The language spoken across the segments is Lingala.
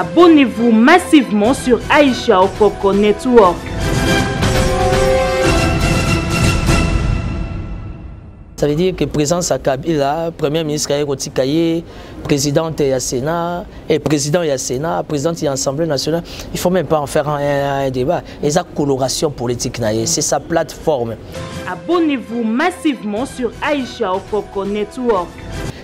Abonnez-vous massivement sur Aïcha Okoko Network. Ça veut dire que présence à Kabila, Premier ministre Kaye, présidente et Sénat, et président et Sénat, présidente et Assemblée nationale, il ne faut même pas en faire un débat. Et sa coloration politique, c'est sa plateforme. Abonnez-vous massivement sur Aïcha Okoko Network.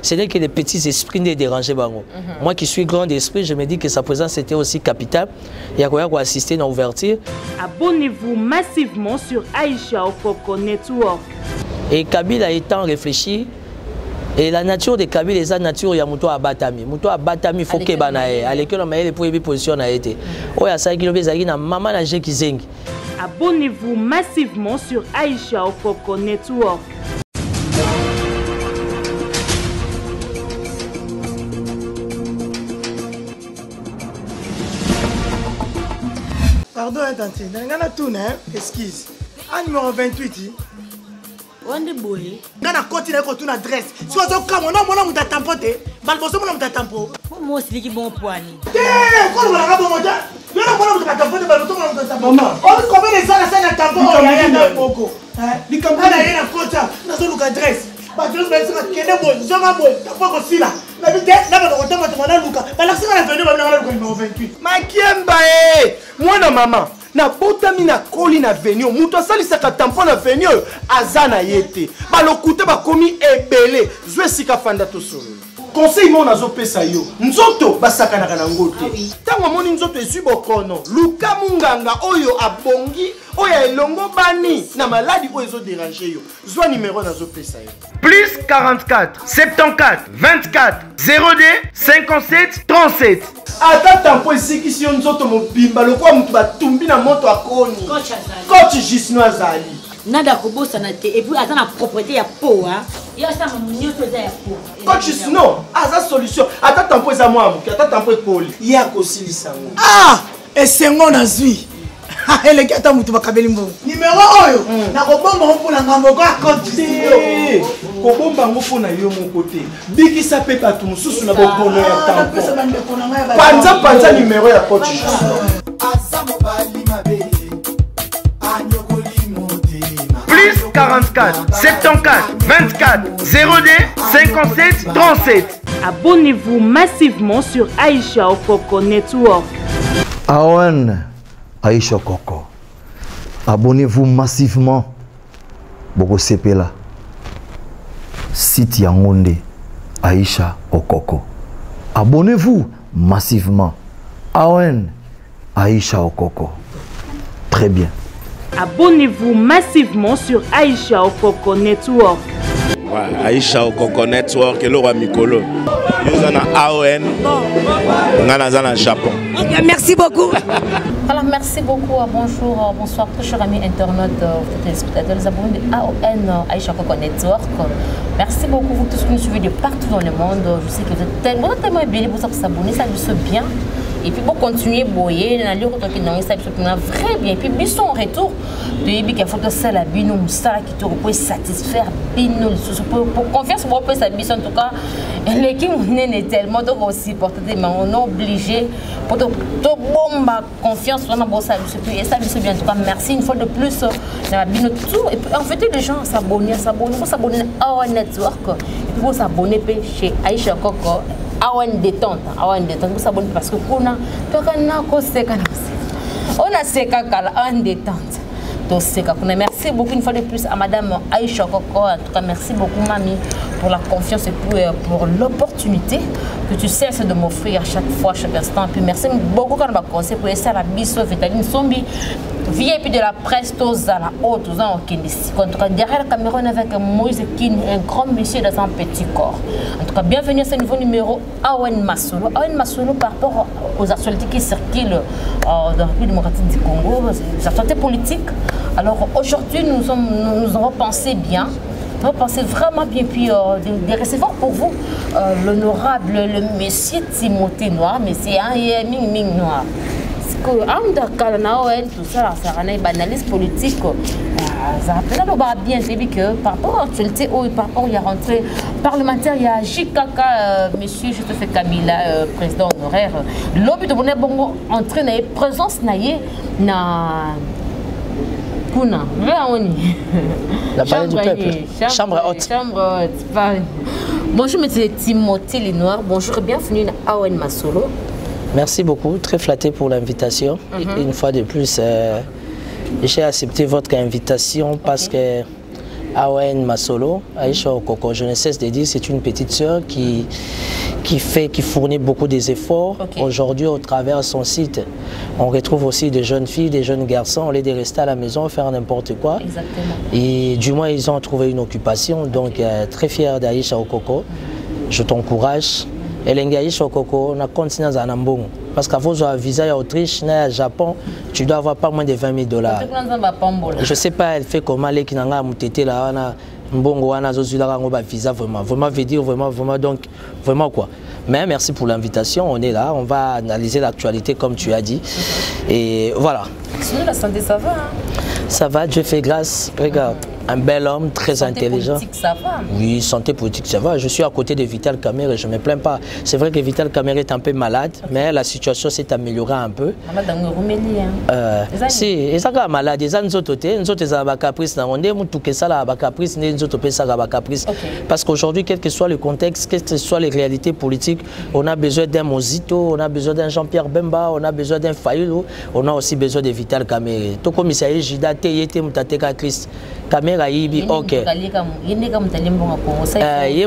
Ce n'est que des petits esprits ne dérangés. Moi qui suis grand d'esprit, je me dis que sa présence était aussi capitale. Il y a quoi assister dans l'ouverture. Abonnez-vous massivement sur Aïcha Okoko Network. Et Kabila étant réfléchi, et la nature de Kabila, c'est la nature de Mouto Abatami. Mouto Abatami, il faut qu'il y ait à l'école, il faut qu'il y ait position. Abonnez-vous massivement sur Aïcha Okoko Network. Pardon, tante, dans la tourne, esquisse. En numéro 28. Wande boye. Ngana koti na ko tuna adresse. So zo kamo na mona muta tampote. Balboso mona muta tampo. Mo siliki bon poani. Ko wala ka bon ja. Yo na mona muta tampote balboso mona muta tampo. Maman, on combien de ça na tampo o ya na poko. Ni kamba na yena kota. Na zo luka adresse. Ba jo ba sika kene boy, zo ma boy. Tampo ko sila. Na bite na ba ko tampo na luka. Ba la sika na venu ba na luka numéro 28. Makiemba mwana mama. Na botami na koli na venio muto asali saka tampon na venio azana yete balokute bakomi ebele zwe sika fanda to solo conseil mon azo pesa yo nzoto basaka na kana ngote tango moni nzoto esu bokono luka munganga oyo abongi oyo elongo bani na maladi oyo ezo déranger yo zwa numéro nazo pesa yo plus 44 74 24 02 57 37 ata tampo esikisi yo nzoto mobimba lokwa mutu batumbi na moto akoni coach Gisno azali nada kobosana te et puis ata na propriété ya po ha yo sa munyoto za ya po coach Gisno aza solution ata tampo eza mwa muki ata tampo ekoli ya kosilisa ngo esengo na zwi ele kata mutu bakabeli mbongo numéro oyo na kobomba mpona ngambo kwa coach kobomba ngo pona yo moko te bikisa pe bato mosusu na bobono ya tampo panza numéro ya coach plus 44 74 24 02 57 37. Abonnez-vous massivement sur Aïcha Okoko Network. Aïcha Okoko. Abonnez-vous massivement. Boko Sepela. Site Yangonde. Aïcha Okoko. Abonnez-vous massivement. Aïcha Okoko. Très bien. Abonnez-vous massivement sur Aïcha Okoko Network. Aïcha Okoko Network, le roi Mikolo. Nous sommes à AON, nous sommes au Japon. Merci beaucoup. Alors merci beaucoup, bonjour, bonsoir, très chers amis internautes, téléspectateurs, les abonnés de AON Aïcha Okoko Network. Merci beaucoup vous tous qui nous suivez de partout dans le monde. Je sais que vous êtes tellement bien pour vous abonner, ça vous bien. Et puis pour continuer boyer, na lire que non ça très bien. Et puis bisous en retour de Ibi qui a fait ça la bino ça qui te peut satisfaire bino pour confiance pour peut ça bisous en tout cas l'équipe n'est tellement donc aussi porter mais on est obligé pour te bombe confiance vraiment bon ça et ça bisous bien en tout cas merci une fois de plus la bino tout et puis en fait les gens s'abonner à un network et puis vous s'abonner chez Aïcha Okoko AON détente, vous s'abonnez parce que on a seka kala AON détente. Donc merci beaucoup une fois de plus à Madame Aïcha Okoko. En tout cas, merci beaucoup Mamie pour la confiance et pour l'opportunité que tu cesses de m'offrir à chaque fois, à chaque instant. Puis merci beaucoup quand on va conseiller pour essayer la biso Vitaline Sombi. VIP de la presse, tous à la haute, tous en derrière la caméra, on est avec Moïse Kin, un grand monsieur dans un petit corps. En tout cas, bienvenue à ce nouveau numéro AON Masolo. AON Masolo par rapport aux actualités qui circulent dans la République démocratique du Congo, les actualités politiques. Alors aujourd'hui, nous avons pensé bien. Nous avons pensé vraiment bien, puis des receveurs pour vous, l'honorable, le monsieur Timothée Noir, monsieur Ming Noir. que en Dakar tout ça ça rend une analyse politique ça rappelle bien que par rapport à l'actualité par rapport il y a rentré parlementaire il y a JKK monsieur Joseph Kabila président honoraire l'objet de bonne bon entrer na présence na kuna la palais du peuple chambre haute. Bonjour monsieur Timothée Lenoir, bonjour et bienvenue à AON Masolo. Merci beaucoup, très flatté pour l'invitation. Une fois de plus, j'ai accepté votre invitation parce que AON Masolo, Aïcha Okoko, je ne cesse de dire, c'est une petite sœur qui fournit beaucoup des efforts. Aujourd'hui, au travers de son site, on retrouve aussi des jeunes filles, des jeunes garçons, au lieu de rester à la maison, faire n'importe quoi. Exactement. Et du moins, ils ont trouvé une occupation. Donc, très fier d'Aïcha Okoko. Je t'encourage. Et l'Aïcha Okoko, on a continué à Nambong. Parce qu'avant un visa à Autriche, au Japon, tu dois avoir pas moins de 20 000 $. Je ne sais pas, elle fait comment les Kinanga Moutete là, Mbongo wana zozulaka ngoba visa vraiment veut dire vraiment donc vraiment quoi. Mais merci pour l'invitation, on est là, on va analyser l'actualité comme tu as dit. Et voilà. Sinon la santé ça va hein? Ça va, Dieu fait grâce. Regarde, un bel homme, très santé intelligent. Politique, ça va. Oui, santé politique, ça va. Je suis à côté de Vital Kamerhe et je ne me plains pas. C'est vrai que Vital Kamerhe est un peu malade, mais la situation s'est améliorée un peu. Si, ils sont malades, ils ont des caprices, parce qu'aujourd'hui, quel que soit le contexte, quelles que soient les réalités politiques, on a besoin d'un Mozito, on a besoin d'un Jean-Pierre Bemba, on a besoin d'un Fayulu, on a aussi besoin de Vital Kamerhe. Tout comme il y a Christ. Caméra ibi ok. Yé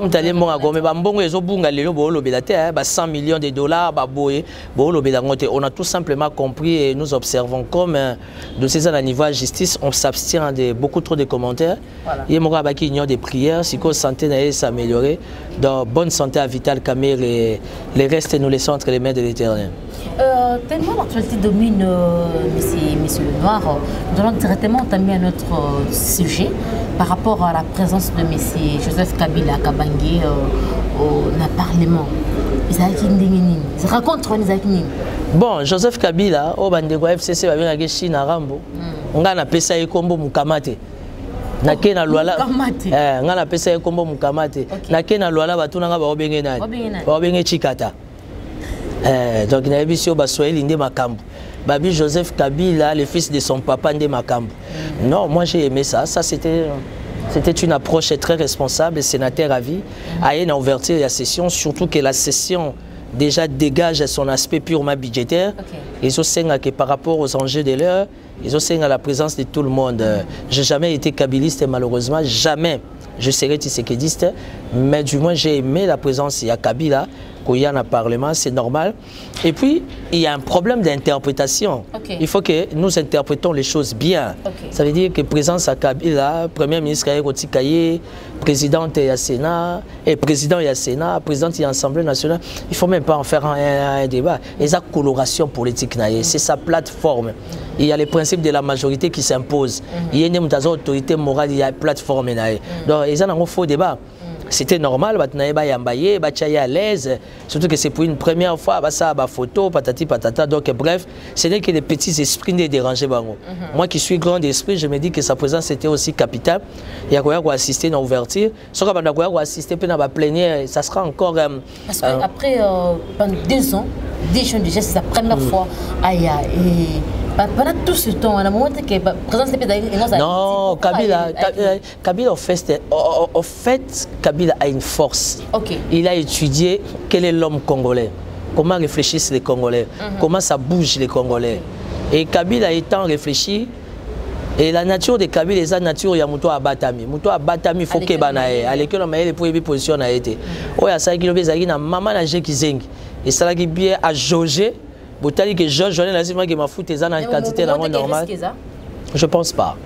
mutali mbonga gome ba mbongo ezo bunga lelo bo lobela te ba 100 millions de dollars ba boye bo lobela ngote. On a tout simplement compris et nous observons comme de ces à niveau de justice on s'abstient de beaucoup trop de commentaires. Yé mora ba ki union des prières si ko santé na s'améliorer dans bonne santé à Vital Kamerhe et les restes nous laissons entre les mains de l'Éternel. Tellement l'actualité domine, monsieur Lenoir, nous allons directement entamer un autre sujet par rapport à la présence de monsieur Joseph Kabila Kabange au Parlement. Ils racontent bon, Joseph Kabila, au Bandego FCC, va venir à Chine à Rambo. On a pesa ekombo mukamate. Nake na luala. On a pesa ekombo mukamate. Nake na luala batuna nga ba obenge nani. Ba obenge chikata. Donc, il y a vu sur Bassoël Inde Makambo. Babi Joseph Kabila, le fils de son papa Inde Makambo. Non, moi j'ai aimé ça. Ça, c'était une approche très responsable, sénateur à vie. À une ouverture de la session, surtout que la session déjà dégage son aspect purement budgétaire. Ils ont sait que par rapport aux enjeux de l'heure, ils ont sait à la présence de tout le monde. J'ai jamais été kabiliste, malheureusement, jamais. Je serai tissékédiste, mais du moins j'ai aimé la présence. Il y a Kabila. Qu'il y a un parlement, c'est normal. Et puis, il y a un problème d'interprétation. Il faut que nous interprétons les choses bien. Ça veut dire que présence à Kabila, Premier ministre Kaye, présidente et Sénat, et président et Sénat, présidente et Assemblée nationale, il ne faut même pas en faire un débat. Et ça, coloration politique, c'est sa plateforme. Il y a les principes de la majorité qui s'imposent. Il y a une autorité morale, il y a une plateforme. Donc, il y a un faux débat. C'était normal, à l'aise, surtout que c'est pour une première fois, ça photo, patati patata. Donc bref, ce n'est que des petits esprits ne déranger. Moi qui suis grand d'esprit, je me dis que sa présence était aussi capitale. Il y a quoi assister dans l'ouverture. Si on a assister à la plénière, ça sera encore. Parce qu'après, pendant 2 ans, déjà c'est la première fois. Pendant tout ce temps, à un moment que la présence des non, Kabila en fait, Kabila a une force. Il a étudié quel est l'homme congolais, comment réfléchissent les Congolais, comment ça bouge les Congolais. Et Kabila étant réfléchi, et la nature de Kabila est la nature de Mouto Abatami. Mouto Abatami, il faut qu'il y ait à l'école, il faut qu'il y ait position. Il y a ça qui est maman qui zengi. Et ça qui est bien à jauger. Que Georges, qui m'a foutu dans une quantité normale. Je pense pas.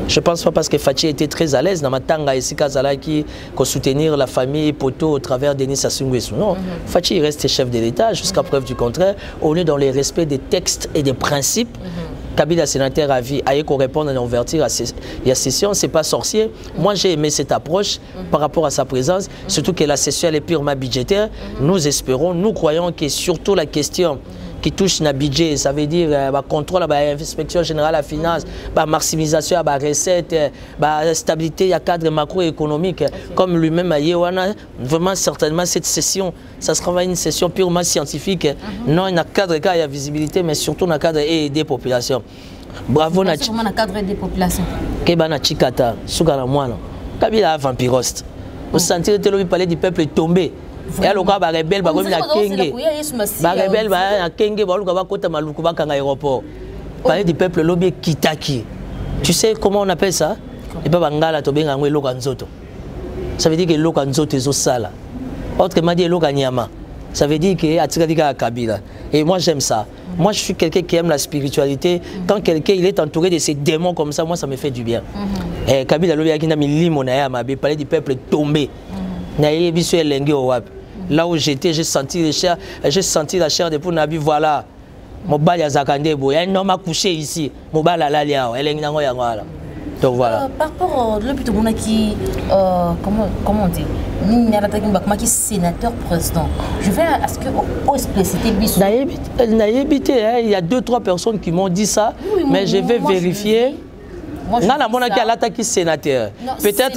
Je pense pas parce que Fachi était très à l'aise dans ma tanga ici qui soutenir la famille Poto au travers de Denis Sassou Nguesso. Non, Fachi reste chef de l'État jusqu'à preuve du contraire. On est dans le respect des textes et des principes. Kabila sénateur à vie, aille qu'on réponde à l'ouverture à la session, c'est pas sorcier. Moi j'ai aimé cette approche par rapport à sa présence, surtout que la session elle est purement budgétaire. Nous espérons, nous croyons que surtout la question qui touche le budget, ça veut dire contrôle l'inspection générale à la finance, maximisation de la recette, stabilité du cadre macroéconomique, comme lui-même a dit, vraiment certainement cette session, ça sera une session purement scientifique, non dans le cadre de la visibilité, mais surtout dans le cadre des populations. Bravo, dans le cadre des populations. Kebana Chikata, Soukana Moana, Kabila vampiroste. Vous sentez que le palais du peuple est tombé. Et alors, il y a des rebelles, il y a des rebelles, il y a des aéroport. Palais du peuple, lobby Kitaki. Tu sais comment on appelle ça? Et pas Bangala, Tobenga, Lokanzoto. Ça veut dire que Lokanzoto est au sala. Autrement dit, Lokanyama. Ça veut dire que Atikadika Kabila. Et moi, j'aime ça. Moi, je suis quelqu'un qui aime la spiritualité. Quand quelqu'un est entouré de ces démons comme ça, moi, ça me fait du bien. Et Kabila, le palais du peuple est tombé. Là où j'étais, j'ai senti la chair de Pounabi. Voilà. Mobile Yazakandebo. Il y a un homme à coucher ici. Mobile à l'Alia. Donc voilà. Par rapport à l'hôpital qui, comment on dit, qui sénateur président, je vais à ce que au expliciter il y a 2-3 personnes qui m'ont dit ça, oui, mais je vais vérifier. Moi, je sénateur. Peut-être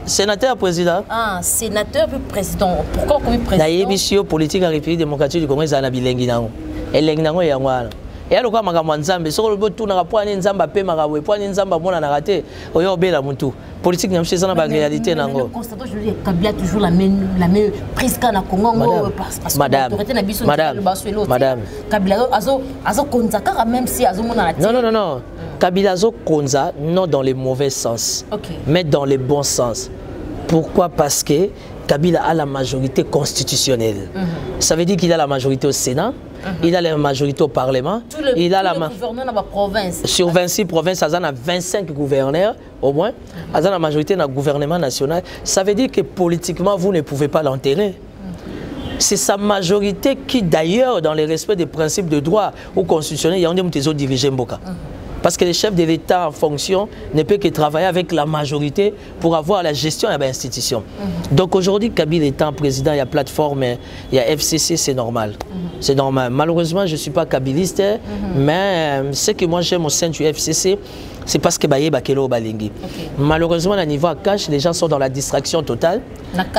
sénateur président. Ah, sénateur président. Pourquoi comme président? Politique en République démocratique du Congo, il y a un et alors, quand on a Nzambe, si on a un Nzamba, politique, c'est une réalité. Kabila a toujours la même prise qu'à Congo. Madame. Kabila a même si non. Kabila a non dans le mauvais sens, mais dans le bon sens. Pourquoi? Parce que Kabila a la majorité constitutionnelle. Ça veut dire qu'il a la majorité au Sénat. Il a la majorité au Parlement. Il a la gouverneurs dans la province. Sur 26 provinces, il y a 25 gouverneurs au moins. Il y a la majorité dans le gouvernement national. Ça veut dire que politiquement, vous ne pouvez pas l'enterrer. C'est sa majorité qui, d'ailleurs, dans le respect des principes de droit ou constitutionnels, il y a des dirigeants Mboka. Parce que le chef de l'État en fonction ne peut que travailler avec la majorité pour avoir la gestion de l'institution. Donc aujourd'hui, Kabila étant président, il y a plateforme, il y a FCC, c'est normal. C'est normal. Malheureusement, je ne suis pas kabiliste, mais ce que moi j'aime au sein du FCC, c'est parce que malheureusement, à niveau à cash, les gens sont dans la distraction totale.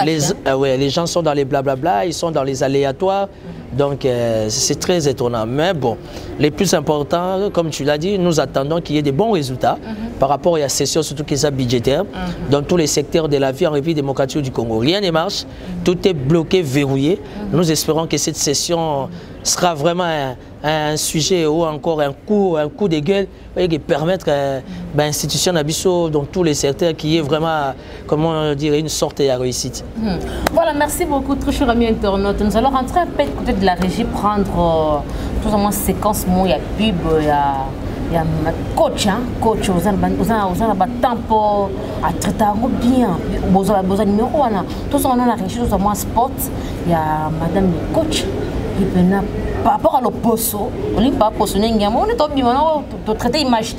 Les gens sont dans les blablabla, ils sont dans les aléatoires. Donc c'est très étonnant. Mais bon, les plus importants, comme tu l'as dit, nous attendons qu'il y ait des bons résultats par rapport à la session, surtout qui est budgétaire, dans tous les secteurs de la vie en République démocratique du Congo. Rien ne marche, tout est bloqué, verrouillé. Nous espérons que cette session sera vraiment un sujet ou encore un coup de gueule qui permettre l'institution d'Abisso dans tous les secteurs qui est vraiment, comment dire, une sorte de réussite. Voilà, merci beaucoup, très cher ami internaute. Nous allons rentrer un peu du côté de la régie, prendre tout au moins séquence, il y a pub, il y a coach, coach, vous avez un tempo à traiter bien, vous avez un numéro, tout ça on a la régie, tout ça moi sport, il y a madame le coach. Par rapport à l'opposo, on n'est pas postionné, on est obligé de traiter image.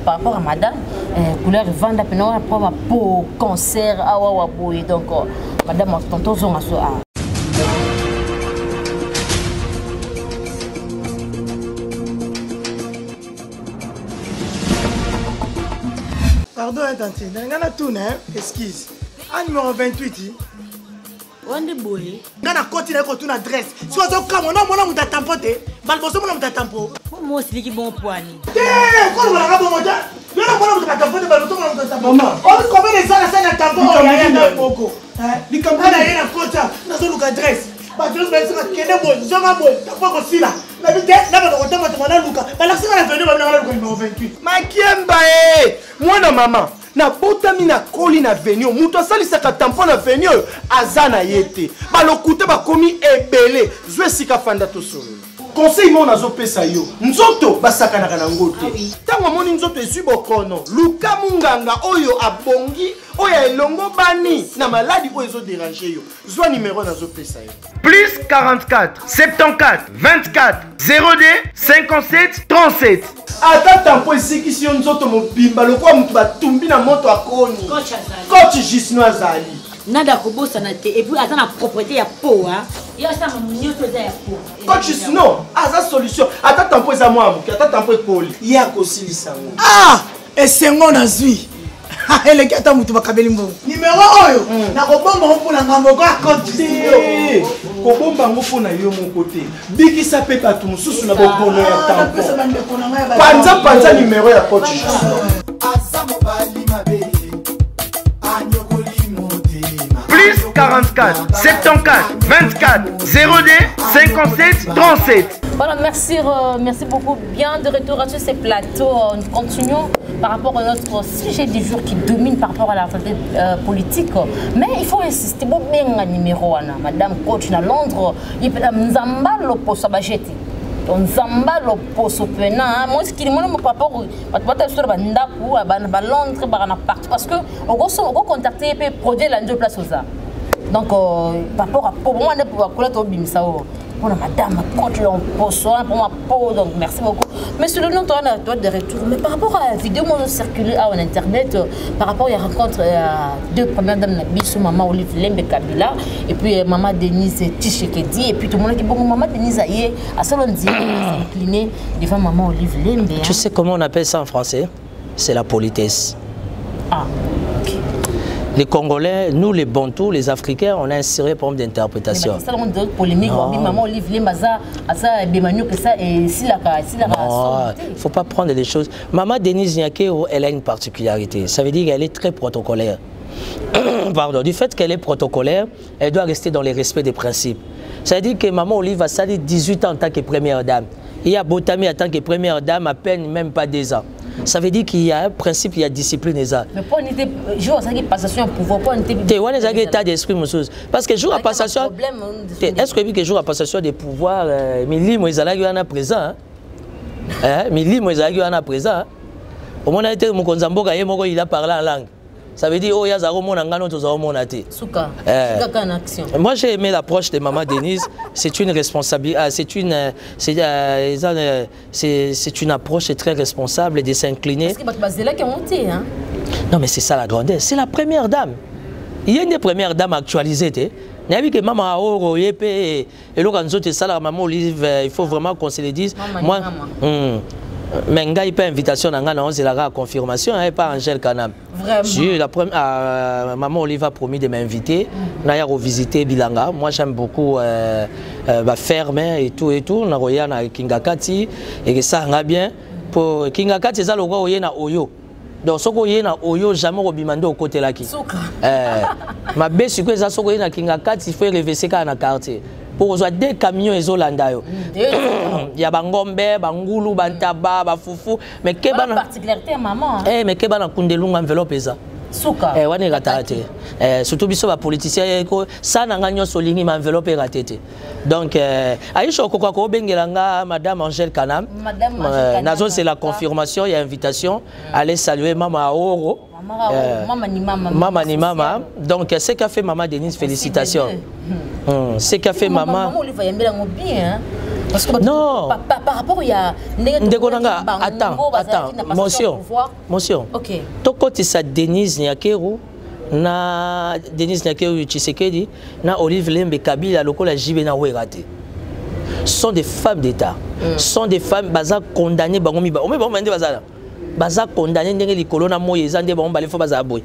Par rapport à madame, couleur vendre pour cancer, donc madame, tantôt on a Pardon, tante, dans la tourne, esquisse. En numéro 28. Wande boy. Ngana koti na ko tuna adresse. Si wazo kama na mona muta tampote, balboso mona muta tampo. Moi c'est qui bon poani. Ko wala ka bon moja. Yo na mona muta tampote balboso mona muta tampo. Maman, on combien de ça na tampo ya na poko. Ni kamba na yena kota, na zo luka adresse. Ba jos ba sika kene boy, zonga boy, tampo ko sila. Na bite na ba ko tampo na luka. Ba la sika na venu ba na luka numéro 28. Makiemba mwana mama. Na botami na koli na venio muto asalisaka tampon na venio azana yete balokute bakomi ebele zwe sika fanda to solo conseil mo nazo pesa yo nzoto basaka na ngote tango moni nzoto esu bokono luka munganga oyo abongi oyo elongo bani na maladi oyo ezo déranger yo zwa numéro nazo pesa yo plus 44 74 24 02 57 37 ata tampo esikisi yo nzoto mobimba lokwa mutu batumbi na moto akoni coach Gisno azali nada kobosa na te et puis attends la propriété ya po Coach non, ça solution. Attends un peu ça moi, attends un peu Paul. Il y a aussi les sango. Ah, et c'est mon azui. Ah, elle est gata mutu bakabeli mbo. Numéro oyo. Na kobomba mpo na ngambo kwa côté. Kobomba mpo na yo mon côté. Biki ça peut pas tout mususu na bobono ya tampo. Panza numéro ya coach. Plus 44 74 24 02 57 37. Voilà, merci beaucoup. Bien de retour sur ces plateaux. Nous continuons par rapport à notre sujet du jour qui domine par rapport à la santé politique. Mais il faut insister. Bon, bien un numéro, Madame Coach, à Londres, il peut Nzamba l'opposo à Bajeti. Nzamba l'opposo pena. Moi, ce qui est mon rapport, à Londres, parce que on va contacter et produire la place aux arts. Donc, par rapport à pour moi, on a pour madame, quand on pose pour ma peau, donc merci beaucoup. Mais sur le nom, on a de retour. Mais par rapport à la vidéo, moi, je circulé en internet, par rapport à la rencontre deux premières dames, maman Olive Lembe Kabila, et puis maman Denise Tshisekedi, et puis tout le monde qui dit, bon, maman Denise Aye, à Salondi, incliné devant maman Olive Lembe. Tu sais comment on appelle ça en français? C'est la politesse. Ah, ok. Les Congolais, nous les Bantous, les Africains, on a inséré pour d'interprétation. C'est ça, on a polémique. Maman Olive Lembe, il ne faut pas prendre les choses. Maman Denise Nyakero, elle a une particularité. Ça veut dire qu'elle est très protocolaire. Pardon, du fait qu'elle est protocolaire, elle doit rester dans les respects des principes. Ça veut dire que Maman Olive a sali 18 ans en tant que première dame. Il y a Botami en tant que première dame à peine même pas 2 ans. Ça veut dire qu'il y a un principe, il y a discipline. Mais pour une jour à passation de pouvoir, pour une état d'esprit, parce que jour à passation, est-ce que jour à passation de pouvoir, Mili Moïsala est présent, Mili Moïsala est présent. Au moment où il a parlé en langue. Ça veut dire oh, moi j'ai aimé l'approche de Maman Denise. C'est une responsabilité, c'est une approche très responsable de s'incliner. Non mais c'est ça la grandeur. C'est la première dame. Il y a une première dame actualisée. Il y a que Maman Aoro et Maman Olive, il faut vraiment qu'on se le dise. Moi, mais il n'y a pas d'invitation, c'est la confirmation, pas Angèle Kanam. Vraiment. Maman Olive a promis de m'inviter. On a revisité Bilanga. Moi j'aime beaucoup Ferme et tout. On a regardé Kingakati et ça va bien. Pour Kingakati, c'est le roi na Oyo. Donc ce qu'on na Oyo, jamais au bimando au côté là qui. Ma belle c'est que ça ce qu'on na Kingakati, il faut reverser dans le quartier. Pour avoir des camions et Zolanda. Il y a Bangombe, Bangoulou, Bantaba, Bafoufou. Mais quelle particularité, maman. Mais quelle Kundelung enveloppe ça? Souka. Surtout biso ba politicien ça n'a gagné solingi ma enveloppe raté. Donc Aïcha Okoko bengelanga madame Angèle Kanam. Nazo c'est la confirmation, il y a invitation aller saluer maman Aoro. Maman ni maman. Donc c'est qu'a fait maman Denise, félicitations. C'est qu'a fait maman. Parce que non. Par rapport à attends, motion. OK. Toko tisa Denise Nyakero na Denise Nyakero Tshisekedi na Olive Lembe Kabila lokola jibe na werate. Sont des femmes d'État. Sont des femmes baza condamnées bango mi ba. O me ba mande bazala. Baza condamné ndenge likolo na moyeza nde bango bale fo baza boy.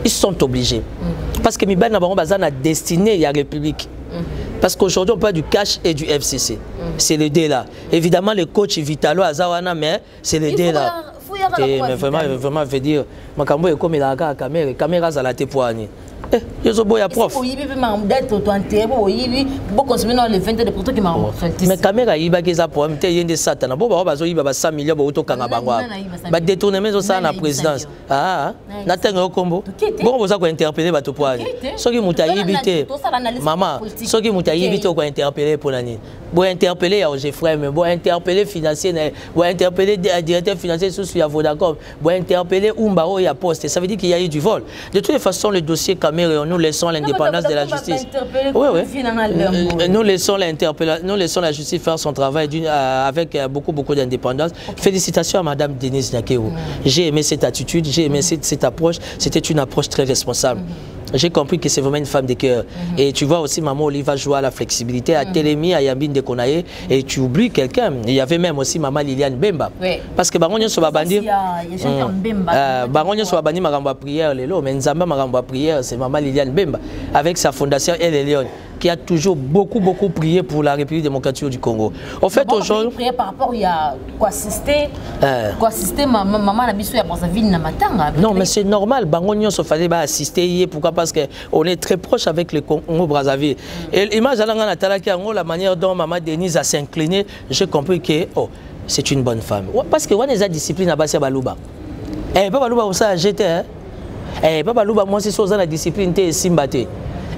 Ils sont obligés. Parce que mi ba na bango baza na destinée ya République. Parce qu'aujourd'hui on parle du cash et du FCC. C'est les deux là. Évidemment le coach Vitalo Azawana mais c'est les deux là. Mais vraiment veut dire makambo comme il a caméra za la tepoani. Je boya prof. Mais caméra yiba keza pour mte yende satana bo ba bazo yiba ba 100 millions ba utokanga bangwa. Ba détournement zo ça na présidence. Ah na tenga okombo. Bon boza ko interpeller ba topoani. Soki mutayibite. Maman, soki mutayibite ko interpeller pour nani. Bo interpeller ya Geoffrey mais bo interpeller financier bo interpeller directeur financier sous ya Vodacom. Bo interpeller Umba o ya Poste. Ça veut dire qu'il y a eu du vol. De toutes les façons le dossier nous laissons l'indépendance de la justice. Oui. Nous laissons la justice faire son travail avec beaucoup d'indépendance. Félicitations à Madame Denise Nyakero. J'ai aimé cette attitude, j'ai aimé cette approche. C'était une approche très responsable. j'ai compris que c'est vraiment une femme de cœur. Et tu vois aussi, maman Olive va jouer à la flexibilité, à Télémi, à Yambine de Konaye, et tu oublies quelqu'un. Il y avait même aussi maman Liliane Bemba. Oui. Parce que Baronio soit bandi. Il y a Bemba. Baronio soit bandi, ma prière, mais Nzamba, ma prière, c'est maman Liliane Bemba, avec sa fondation Elle et Léon, qui a toujours beaucoup prié pour la République démocratique du Congo. En fait, aujourd'hui. Prié par rapport, il y a quoi assister maman la biso ya Brazzaville na matanga. Non, mais c'est normal. Baronio se fallait assister. Pourquoi? Parce qu'on est très proche avec le Congo Brazzaville. Et imagine la manière dont maman Denise a s'incliné, j'ai compris que c'est une bonne femme. Parce que on a des disciplines à Bassia Balouba. Eh, Papa Balouba, ça a jeté. Eh, Papa Balouba, moi, c'est ça, la discipline, t'es simbate. Et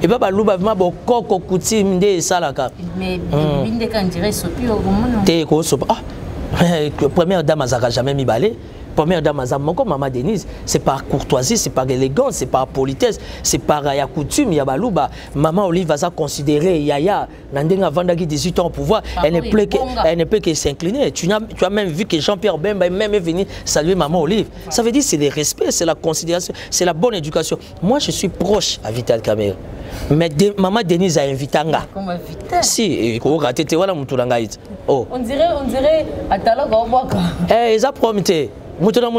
Papa Balouba, vraiment, beaucoup de coutumes, des salaka. Mais, binde quand dirait sopi au moment. T'es quoi, sopi? Ah, première dame, elle n'a jamais mis balai. Première dame, maman Denise, c'est par courtoisie, c'est par élégance, c'est par politesse, c'est par la coutume. Yabalouba, maman Olive va considérer Yaya, Nandeng avant 18 ans au pouvoir, elle ne peut que s'incliner. Tu as même vu que Jean-Pierre Bemba est même venu saluer maman Olive. Ça veut dire c'est le respect, c'est la considération, c'est la bonne éducation. Moi, je suis proche à Vital Kamerhe. Mais maman Denise a invité Anga. Comment invité? Si, et on dirait à Talog au Boaka. Eh, ils ont promis. Mutuna.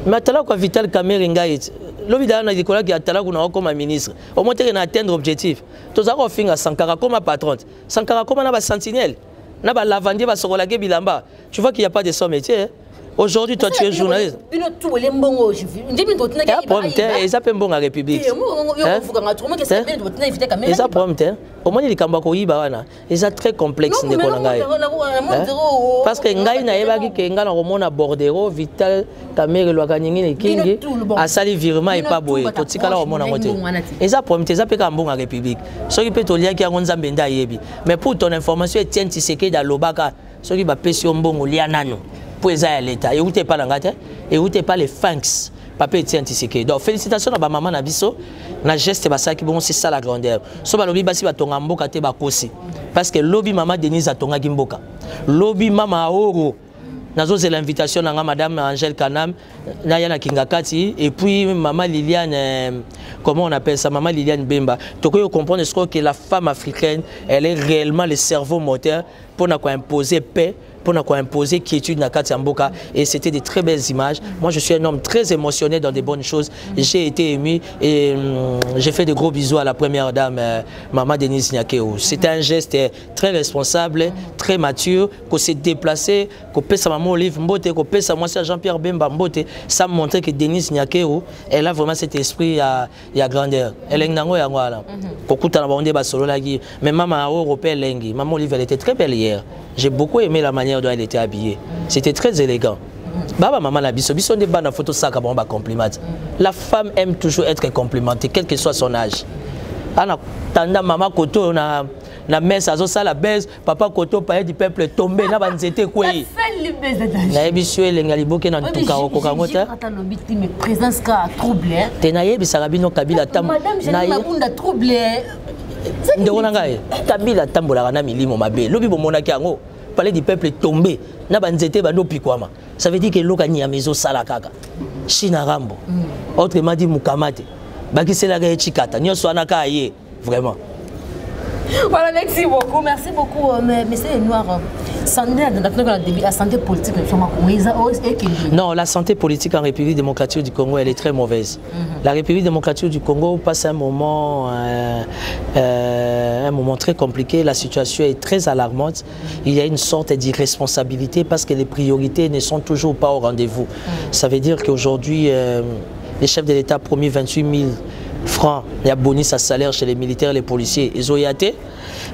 Mais Atala quoi Vital Kamerhe ngai. L'obida na dikola ki Atala kuna comme ministre. Au moins tu atteindre objectif. Tous a finga Sankara comme patron. Sankara comme na ba sentinelle. Na ba lavandier ba sokola ke bilamba. Tu vois qu'il y a pas de son métier. Aujourd'hui, toi, tu es journaliste. Ils appellent bon à la République. Ils appellent au moins, les Kambako, ils sont très complexes. Parce que Ngaï n'a pas dit que Ngaï a Bordero, Vital, Kamerhe, Loakaningin, Kingi, a sali virement et pas boé. Ils appellent bon à la République. Ce qui peut te dire qu'il y a un Zambenda Yebi. Mais pour ton information, Etienne Tshisekedi dans l'Obaka, ce qui va pécher un bon au Lianano. Pour l'État. Et où t'es pas l'angate, et où t'es pas les fanks. Papa Etienne Tshisekedi. Donc félicitations à maman Nabiso. Na geste basa qui bon c'est ça la grandeur. So ba lobi basi ba tonga mboka te ba kosi. Parce que lobby maman Denise a tonga mboka. Lobby mama Oro. Nazo c'est l'invitation à madame Angèle Kanam, Nayana Kingakati et puis maman Liliane comment on appelle ça maman Liliane Bemba. Donc vous comprenez ce que la femme africaine, elle est réellement le cerveau moteur pour imposer paix, pour imposer quiétude dans Katiamboka. Et c'était de très belles images. Moi, je suis un homme très émotionné dans des bonnes choses. J'ai été ému et j'ai fait de gros bisous à la première dame, maman Denise Nyakeo. C'était un geste très responsable, très mature, qu'on s'est déplacé, qu'on peut sa maman Olive Mbote, qu'on peut sa moi Jean-Pierre Bemba Mbote. Ça me montrait que Denise Nyakeo, elle a vraiment cet esprit à grandeur. Elle est nango ya ngwala. Beaucoup de temps on solo la gi. Mais maman européenne lengi, maman Olive elle était très belle hier. J'ai beaucoup aimé la manière dont elle était habillée. C'était très élégant. Baba maman la biso de bana photo ça bon ba compliment. La femme aime toujours être complimentée quel que soit son âge. Ana tanda maman koto na messe azo ça la baise papa koto paye du peuple tombé na banzete quoi. Na biso elengali boke na tuka okokangota. Mais présence ka troublé. Tenaye bisarabino kabila tam. Madame j'ai mabunda troublé. Ndonangaye Kabila tambola na milimo mabe lobi bomonaki yango palais du peuple tombé na banzete bando pikwama ça veut dire que lokani ya mezo sala kaka China Rambo autrement dit mukamate bakisela ka chikata nyoso anaka ye vraiment. Voilà, merci beaucoup messieurs noirs. La santé politique non, la santé politique en République démocratique du Congo, elle est très mauvaise. La République démocratique du Congo passe un moment très compliqué. La situation est très alarmante. Il y a une sorte d'irresponsabilité parce que les priorités ne sont toujours pas au rendez-vous. Ça veut dire qu'aujourd'hui, les chefs de l'État ont promis 28 000 francs. Il y a bonus à salaire chez les militaires et les policiers. Ils ont été.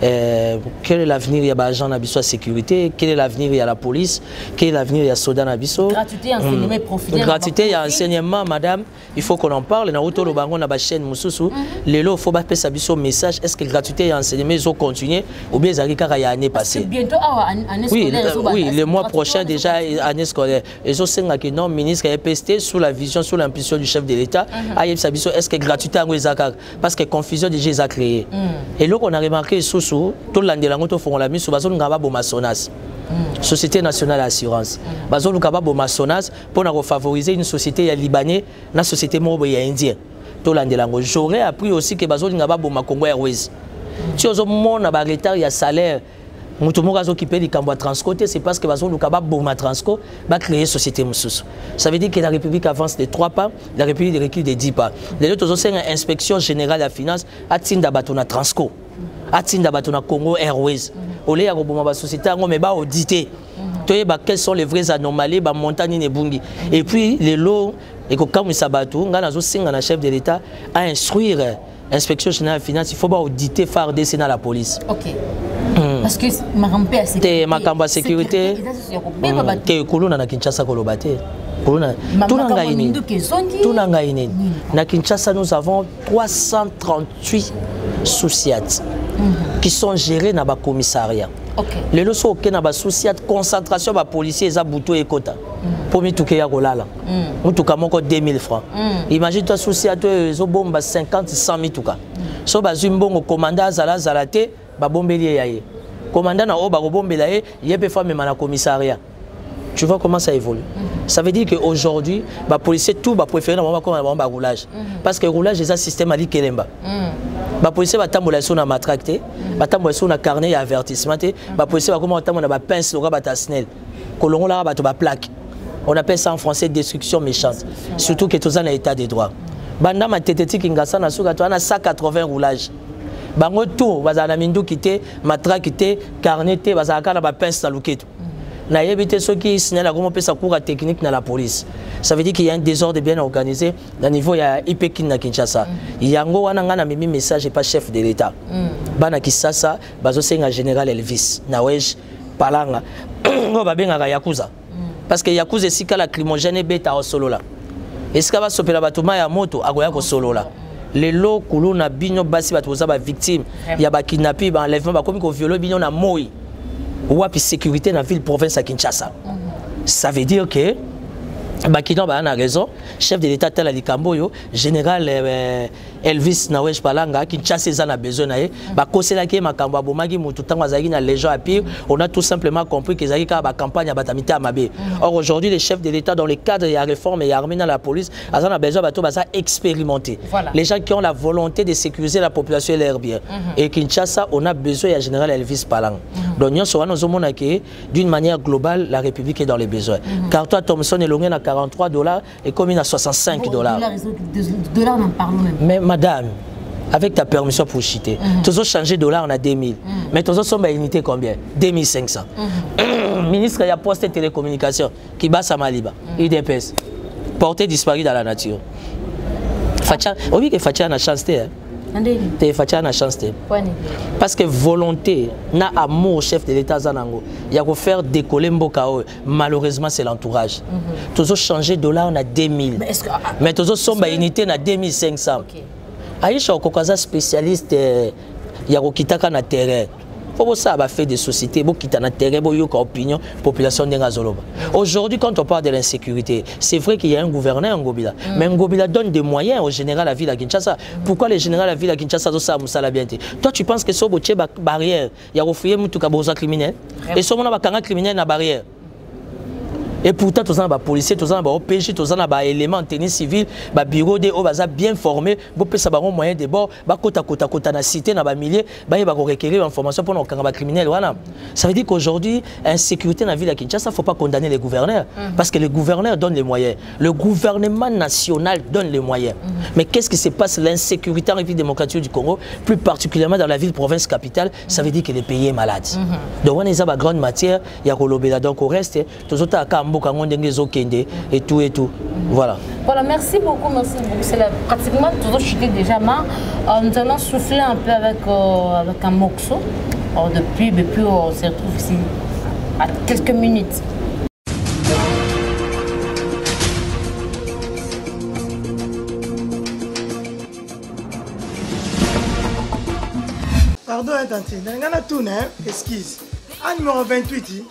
Quel est l'avenir? Il y a l'agent Nabiso à sécurité. Quel est l'avenir? Il y a la police. Quel est l'avenir? Il y a Soda Nabiso. Gratuité, enseignement et profit. Gratuité, il y a enseignement, madame. Il faut qu'on en parle. Naruto le bangon na ba chaîne Moussousou. Lelo faut pas passer Nabiso message. Est-ce que gratuité et enseignement ils ont continué ou bien ils arrivent à année passée? Bientôt année scolaire. Oui, le mois prochain déjà année scolaire. Ils ont senga que non ministre EPST sous la vision, sous l'impulsion du chef de l'État. Aïe Sabiso, est-ce que gratuité a parce que confusion déjà a créé. Et là on a remarqué sous tout l'andelango to font la mise sur bazon ngaba boma sonas. Société nationale d'assurance. Bazo lukaba bo masonas pour favoriser une société libanais, na société mobo ya indien. To landelango. J'aurais appris aussi que bazo lingaba bo Congo Airways. Si ozo mona ba retard ya salaire, mutu moko azo occupé likambo Transco, c'est parce que bazo lukaba bo ma Transco ba créer société mususu. Ça veut dire que la République avance de 3 pas, la République recule de 10 pas. Les autres ozo une inspection générale de la finance atinda bato na Transco. Atinda bato na Congo Airways. Olé ya roboma ba société ngo me ba auditer. Toyeba quelles sont les vraies anomalies ba montagne ne bungi. Et puis les lots et ko kamisa bato ngana zo singa na chef de l'État à instruire inspection générale de finance, il faut pas auditer faire des dans la police. OK. Parce que ma rampé à sécurité. Ma cambo sécurité. Que kuluna na Kinshasa kolobate. Kuluna. Tout nanga ini. Na Kinshasa nous avons 338 sous-siats qui sont gérés dans le commissariat. Les lots sont na ba sous-siat concentration ba policiers et Zabuto et Kota. Pour mi touke ya kolala. Mutuka moko 2000 francs. Imagine toi sous-siat zo bomba 50 100 000 tuka. So ba zumbongo commandant zalate ba bombeli yaye. Commandant na o ba bombela ye yebe fa même na commissariat. Tu vois comment ça évolue. Ça veut dire qu'aujourd'hui, les policiers tout va préférer un roulage. Parce que le roulage est un système à l'Ikelemba. Les policiers vont tambola sur la matraque, vont tambola sur la carnet et avertissement, les policiers vont tambola la pince, le rabat à snell, colon la rabat à plaque. On appelle ça en français destruction méchante. Surtout que tout ça est état de droit. Banda ma tététi kingasa na suka to ana 180 roulages. Bango tout, bazana mindu kité, matraque kité, carnet té, bazaka na ba pince na luketo. Na yebité ceux qui snell a comment peut sa cour technique dans la police. Ça veut dire qu'il y a un désordre bien organisé au niveau il y a Ipekin na Kinshasa. Yango wana ngana mimi message et pas chef de l'État. Bana Kisasa bazo senga général Elvis na wej palanga ngo babenga yakuza. Parce que yakuza esika la crimogène beta au solo là. Esika ba sopela batuma ya moto agoya ko solo là. Lelo kuluna bino basi batuza ba victime ya ba kidnapping ba enlèvement ba komi ko violé bino na moi. Ou puis sécurité dans la ville province à Kinshasa. Ça veut dire que Bakino a raison, chef de l'État tel Alikamboyo, général Elvis Nawesh Palanga, Kinshasa a besoin d'ailleurs, Bakosela qui Makambo Abomagi Moutoutango Azagi na les gens à pire, on a tout simplement compris que Zagi a campagne à Batamita Mabé. Or aujourd'hui les chefs de l'État dans le cadre de la réforme et l'armée dans la police, ils ont besoin de expérimenter. Les gens qui ont la volonté de sécuriser la population et l'air bien. Et Kinshasa, on a besoin du général Elvis Palanga. Donc nous avons d'une manière globale la République est dans les besoins. Car toi Thomson est loin à $43 et combien à $65. Dollars, on en parle même. Mais madame, avec ta permission pour chiter, tu as changé $, on a 2000. Mais tu as sommes à unité combien? 2500. Ministre, il y a poste de télécommunication qui bat sa Maliba, IDPS, porté disparu dans la nature. Oui, que Fatia a la chance. Parce que volonté, na amour chef de l'État Zanango, il y a faire décoller Mbokao. Malheureusement, c'est l'entourage. Tous changer $, on a 2000. Mais tous sommes à unité, on a 2500. Aïcha Okokaza spécialiste, il y a Okitaka na terrain. Faut ça va faire des sociétés, beaucoup qui na terrain, beaucoup opinion, population d'Engazoloba. Aujourd'hui, quand on parle de l'insécurité, c'est vrai qu'il y a un gouverneur Ngobila, mais Ngobila donne des moyens au général à la ville à Kinshasa. Pourquoi le général à la ville à Kinshasa doit ça la bien? Toi, tu penses que ce botier barrière, il y a refouillé tout cas criminel, et ce moment là, criminel na barrière. Et pourtant, tous les policiers, tous les OPJ, tous les éléments de tennis civil, les bureaux de haut bien formés, ils ont moyen de bord, ils ont cité, dans les milliers, ils ont requérir l'information pour les criminels. Ça veut dire qu'aujourd'hui, l'insécurité dans la ville de Kinshasa, il ne faut pas condamner les gouverneurs. Parce que les gouverneurs donnent les moyens. Le gouvernement national donne les moyens. Mais qu'est-ce qui se passe? L'insécurité en République démocratique du Congo, plus particulièrement dans la ville province capitale, ça veut dire que les pays est malade. Donc, on a une grande matière, il y a Kolobela, donc au reste, tous autres et tout et tout. Voilà. Voilà, merci beaucoup, merci beaucoup. C'est pratiquement toujours chuté déjà, mais nous allons souffler un peu avec un morceau. Depuis, on se retrouve ici à quelques minutes. Pardon, Tanti, dans la tourne, esquisse. En numéro 28.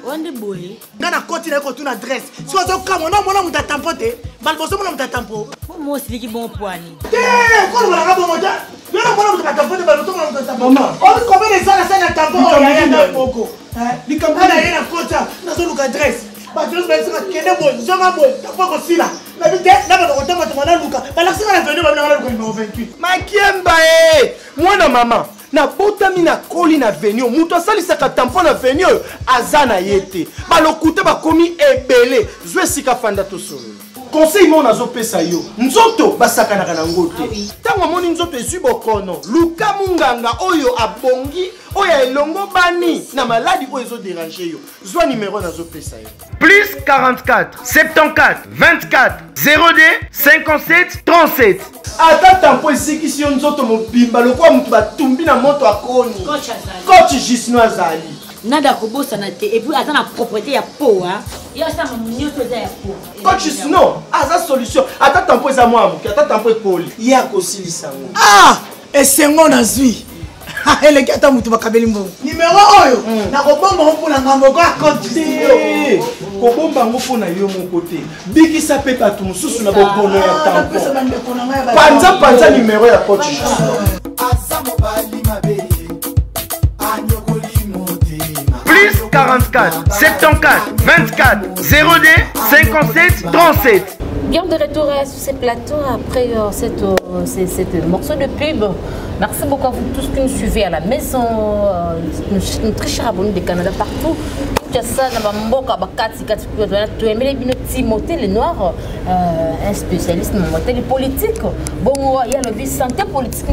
Wande boy. Ngana koti na ko tuna adresse. Si wazo kama na mona mutatampo te, balboso mona mutatampo. Moi aussi qui bon poani. Ko wala ka bon moja. Yo na mwana mutaka tampon de baloto mwana mutaka maman. On combien de ça la scène à tampon on y a dans Boko. Ni campagne na yena kota na zo luka dress. Ba tu me sera kene boy, zonga boy, tampon ko sila. Na bite na ba ko tamba tamba luka. Ba la sera na venu ba na luka numéro 28. Makiemba mwana mama. Na botami na koli na venio mutu asalisaka tampon na venio azana yete balokute bakomi ebele zwe sika fanda tosolo conseil mo nazopesa yo nzoto basakanaka na ngote ntango amoni nzoto ezwi bokono luka munganga oyo abongi oyo elongo bani na maladi oyo ezoderange yo zwa nimero nazopesa yo plus 44 74 24 02 57 37 ata tampo esikisi yo nzoto mobimba lokola mutu batumbi na moto akoni coach Gisno azali nada kobosana te et puis ata na propriété ya po ya sama nyonso eza ya po coach Gisno aza solution ata tampo eza mwa muke ata tampo ekoli ye akosilisa ngo esengo nazwi eleki ata mutu bakabeli mbongo nimero oyo nakobomba ngo mpona ngambo kwa coach kobomba ngo mpona yo moko te bikisa mpe bato mosusu na bobono ya tampo panza nimero ya coach plus 44 74 24 02 57 37. Bien de retour sur ces plateaux après cette morceau de pub. Merci beaucoup à vous tous qui nous suivez à la maison, nos très chers abonnés du Canada partout. Timothée Lenoir, un spécialiste en politique. Bon, il y a le vice santé politique.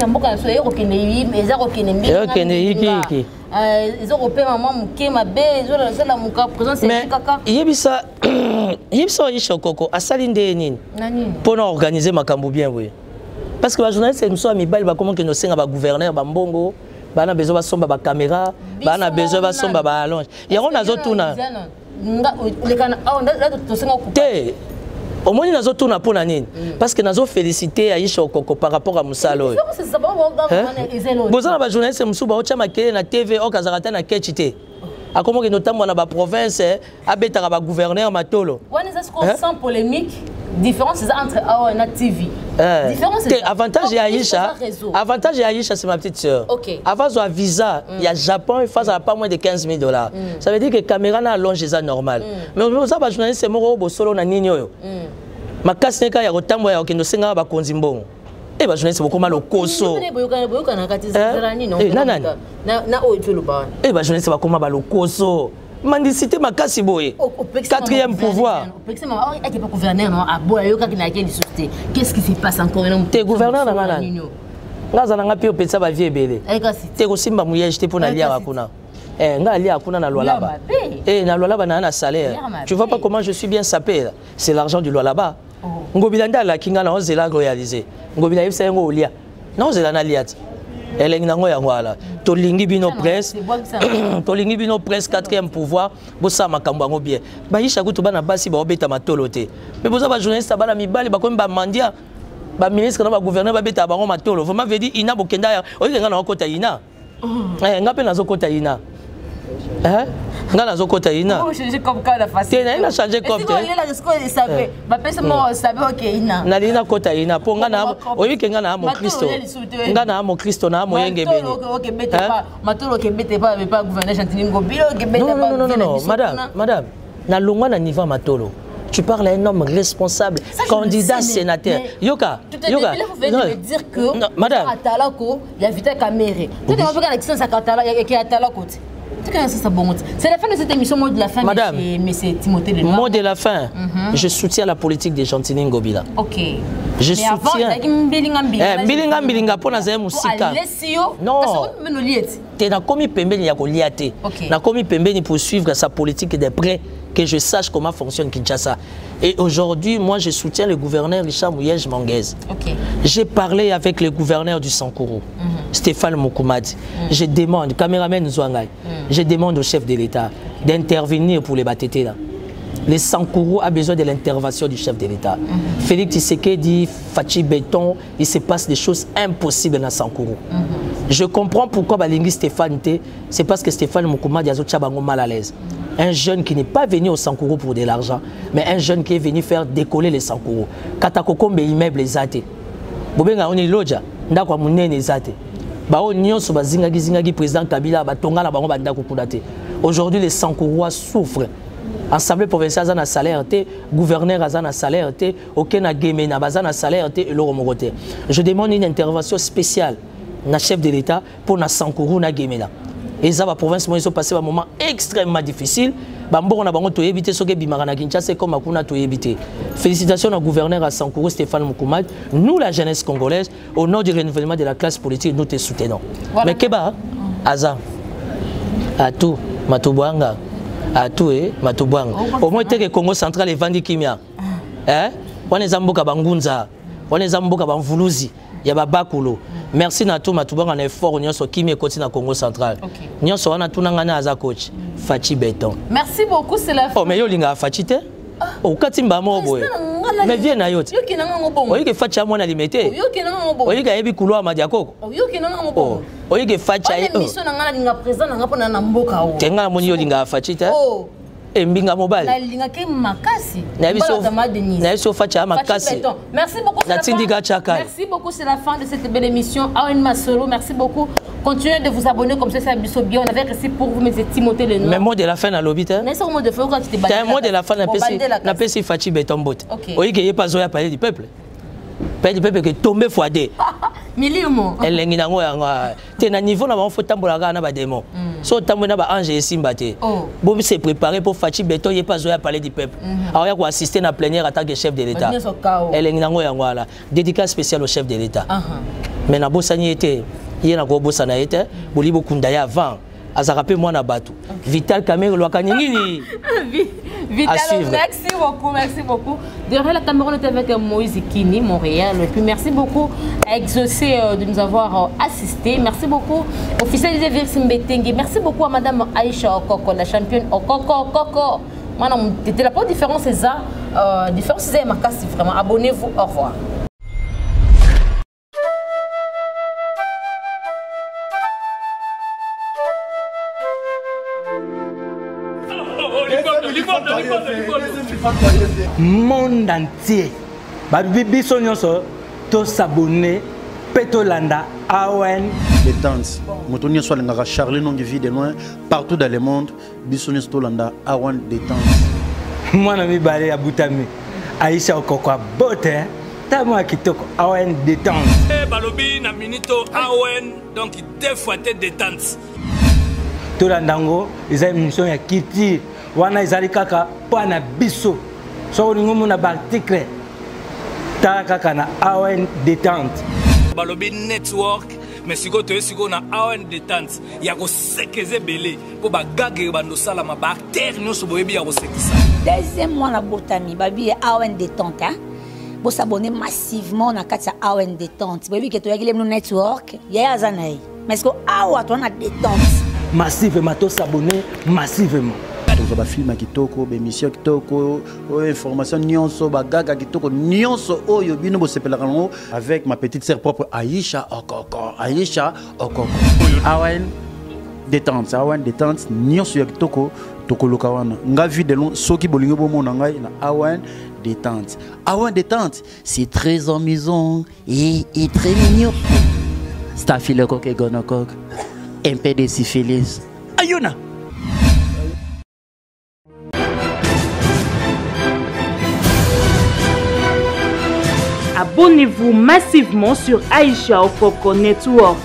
Les Européens, maman, mouké, ma belle, la mouka, présence, c'est caca. Yibso Ishokoko, à Salinde pour organiser ma cambo bien, oui. Parce que les journalistes, nous sommes comment que nous sommes gouverneur, Bambongo. On a besoin de somba ba caméra, on a besoin de somba ba allonge. Il y a on a zotuna. Au moins nous avons tourné pour nani parce que nous avons félicité Aïcha Okoko par rapport à Moussalo. Vous avez journaliste Moussouba au Tchamakele na TV au Kazarata na Ketchite. A comment que notamment dans la province à Betara ba gouverneur Matolo. On est sans polémique. Différence entre AO et TV. Avantage et Aïcha. Avantage et Aïcha, c'est ma petite soeur. Okay. Avant un visa, il y a Japon, il faut pas moins de 15 000 $. Ça veut dire que la caméra n'a allongé ça normal. Mais vous savez, les journalistes, c'est mon solo na nino. Ma casse n'est qu'à y avoir tant de nous senga ba konzimbo. Eh ben journaliste beaucoup mal au koso. Eh ben journaliste beaucoup mal au koso. Mandicité makasi boye. Quatrième pouvoir. Qu'est-ce qui se passe encore? T'es gouverneur dans la nani. Ngaza nanga pio pesa ba vie belé. T'es ko simba mouye j'étais pour na lia akuna. Nga lia akuna na loi là-bas. Na loi là-bas na salaire. Tu vois pas comment je suis bien sapé là. C'est l'argent du loi là-bas. Ngobilanda la kinga na ozela réaliser. Ngobila yebisa ngo lia. Na ozela na lia. Elle nango ya wala tolingi bino presse tolingi bino presse quatrième pouvoir bosa makambo ngo bien baisha kutu bana basi ba obeta matolo te mais boza ba journaliste bana mibali ba komi ba mandia ba ministre na ba gouverneur ba beta bango matolo vraiment veut dire ina bokenda ya olinga na okota ina ngape nazo kota ina nga nazo kota ina changer comme cas de facile na changer comme te la risque de saber ba pesa mo saber OK ina na lina kota ina po nga na oyi ke nga na mo Kristo nga na mo Kristo na mo yenge beni OK bete pas matolo ke bete pas mais pas gouverneur Chantini Ngobilo ke bete pas non madame na longwa na niveau matolo. Tu parles à un homme responsable, candidat sénateur. Yoka, Yoka. Vous venez me dire que madame Atalako, il y a vite caméra. Tu te rappelles l'élection ça Atala, il y a Atalako. C'est la fin de cette émission, mot de la fin, madame, monsieur Timothée Lenoir. Mot de la fin, je soutiens la politique de Chantini Ngobila. Ok. Je soutiens. Mbilinga pour nazae musika. Non. Tu n'as commis pembeni ya koliate. Na commis pembeni pour suivre sa politique de près, que je sache comment fonctionne Kinshasa. Et aujourd'hui, moi, je soutiens le gouverneur Richard Mouyej Manguez. Okay. J'ai parlé avec le gouverneur du Sankourou, Stéphane Moukoumadi. Je demande, caméraman Zouangay, je demande au chef de l'État d'intervenir pour les Batétés là. Le Sankourou a besoin de l'intervention du chef de l'État. Félix Tshisekedi, Fachi Béton, il se passe des choses impossibles dans Sankourou. Je comprends pourquoi Balingi Stéphane, c'est parce que Stéphane Moukoumadi a Zochabango mal à l'aise. Un jeune qui n'est pas venu au Sankourou pour de l'argent, mais un jeune qui est venu faire décoller les Sankourou. Katakokombe immeuble les athées. Bobenga on est loja. ndako munene ezate bao nyonso bazingaki président Kabila batonga na bango bandako kudate. Aujourd'hui les Sankourois souffrent. Assemblée provinciale a un salaire, gouverneur a un salaire, aucun agémena a un salaire et l'euro mogote. Je demande une intervention spéciale na chef de l'État pour na Sankourou na Gemena. Et ça va province moi ils ont passé un moment extrêmement difficile. Bambo na bango to éviter ce que bimarana Kinshasa comme akuna to éviter. Félicitations au gouverneur à Sankourou Stéphane Moukoumad. Nous la jeunesse congolaise au nom du renouvellement de la classe politique nous te soutenons. Voilà. Mais keba Aza à tout Matubwanga à tout Matubwanga. Au moins que Congo central et Vandi Kimia. Hein? On est zamboka bangunza. On est zamboka banvuluzi. Yaba bakulo. Merci na tout Matubwanga na effort nyonso Kimia côté na Congo central. Nyonso wana tunangana aza coach Fachi Beton. Merci beaucoup, c'est la fin. Oh mais yo linga Fachi te? Oh katimba mo boye. Mais viens na yote. Yo kinanga ngobongo. Oyi ke Fachi amona limité. Yo kinanga ngobongo. Oyi ka yebi kulo amadiakoko. Yo kinanga ngobongo. Oyi ke Fachi ayi. Mission na ngala linga présent na ngapona na mboka o. Tenga moni yo linga Fachi te? Oh. Mbinga mobile. La linga ke makasi. Na biso Fachi makasi. Merci beaucoup. Merci beaucoup, c'est la fin de cette belle émission. Awen Masolo, merci beaucoup. Continuez de vous abonner comme ça, c'est bien. On avait réussi pour vous, mais c'est Timothée le nom. Mais mot de la fin à l'hôpital. Mais c'est au mot de fin quand tu t'es battu. T'as un mot de la fin na pesi Fachi Beton bot. Oui, que y pas zoya parler du peuple. Parler du peuple que tomber foidé. Milimo. Elle est ngango yanga. T'es na niveau na ba faut tambola na ba démon. So tambola na ba ange simbate. Bon c'est préparé pour Fachi Beton y pas zoya parler du peuple. Alors ya ko assister na plénière en tant que chef de l'État. Elle est ngango yanga là. Dédicace spéciale au chef de l'État. Mais na bosani était il na ko bosana était bolibo kundaya avant. Azarape moi na batu. Vital Kamere lo kanyingini. Vital, merci beaucoup, merci beaucoup. Derrière la caméra, on était avec Moïse Kini, Montréal. Et puis merci beaucoup à Exaucé de nous avoir assisté. Merci beaucoup au officiel de Virsim Betengue. Merci beaucoup à Madame Aïcha Okoko, la championne Okoko. Madame, c'était la première différence, c'est ça. Différence, c'est ma casse, vraiment. Abonnez-vous, au revoir. Monde entier biso nyonso to s'abonner petolanda awen détente moto nyonso alingaka Charlie nongi vie de loin partout dans le monde biso nyonso tolanda awen détente mwana mibale ya butami Aïcha Okoko bote tamo kitoko awen détente balobi na minito awen donc deux fois détente tolandango eza émission ya kiti wana izali kaka pana biso so olingo mona ba article ta kaka na awen détente balobi network mais siko na awen détente ya ko sekeze belé po ba gage bando sala ma ba terre nyonso boyebi ya ko sekisa deuxième mois na botami babi awen détente hein bo s'abonner massivement na kati awen détente boyebi ke to yagile no network ya azanai mais siko awa to na détente massivement to s'abonner massivement ba film kitoko be mission kitoko information nyonso ba gaga kitoko nyonso oyo bino bo sepelaka ngo avec ma petite sœur propre Aïcha Okoko awen détente nyonso ya kitoko tokoloka wana nga vie de long soki bolingo bo mona ngai na awen détente c'est très amusant et très mignon Staphyle Coque Gonokok un peu de syphilis ayona. Abonnez-vous massivement sur Aïcha Okoko Network.